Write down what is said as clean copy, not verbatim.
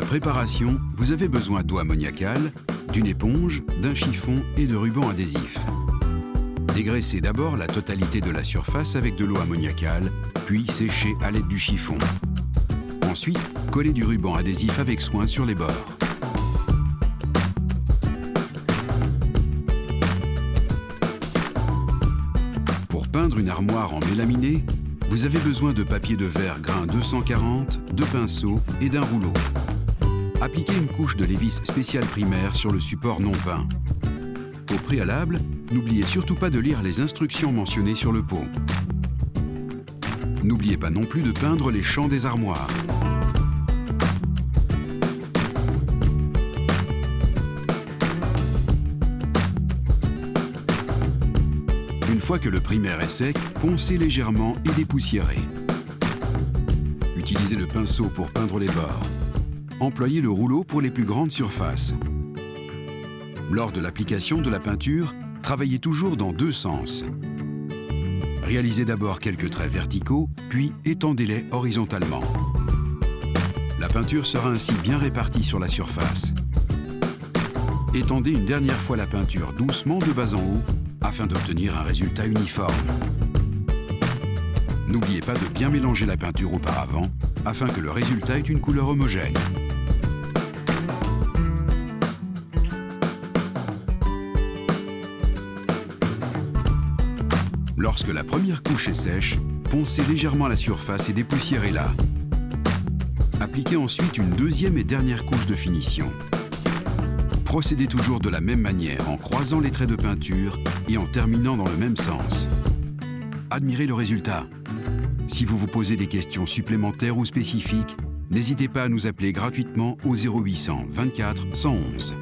Préparation, vous avez besoin d'eau ammoniacale, d'une éponge, d'un chiffon et de ruban adhésif. Dégraissez d'abord la totalité de la surface avec de l'eau ammoniacale, puis séchez à l'aide du chiffon. Ensuite, collez du ruban adhésif avec soin sur les bords. Pour peindre une armoire en mélaminé, vous avez besoin de papier de verre grain 240, de pinceaux et d'un rouleau. Appliquez une couche de lévis spéciale primaire sur le support non peint. Au préalable, n'oubliez surtout pas de lire les instructions mentionnées sur le pot. N'oubliez pas non plus de peindre les champs des armoires. Une fois que le primaire est sec, poncez légèrement et dépoussiérez. Utilisez le pinceau pour peindre les bords. Employez le rouleau pour les plus grandes surfaces. Lors de l'application de la peinture, travaillez toujours dans deux sens. Réalisez d'abord quelques traits verticaux, puis étendez-les horizontalement. La peinture sera ainsi bien répartie sur la surface. Étendez une dernière fois la peinture doucement de bas en haut, afin d'obtenir un résultat uniforme. N'oubliez pas de bien mélanger la peinture auparavant, afin que le résultat ait une couleur homogène. Lorsque la première couche est sèche, poncez légèrement la surface et dépoussiérez-la. Appliquez ensuite une deuxième et dernière couche de finition. Procédez toujours de la même manière en croisant les traits de peinture et en terminant dans le même sens. Admirez le résultat. Si vous vous posez des questions supplémentaires ou spécifiques, n'hésitez pas à nous appeler gratuitement au 0800 24 111.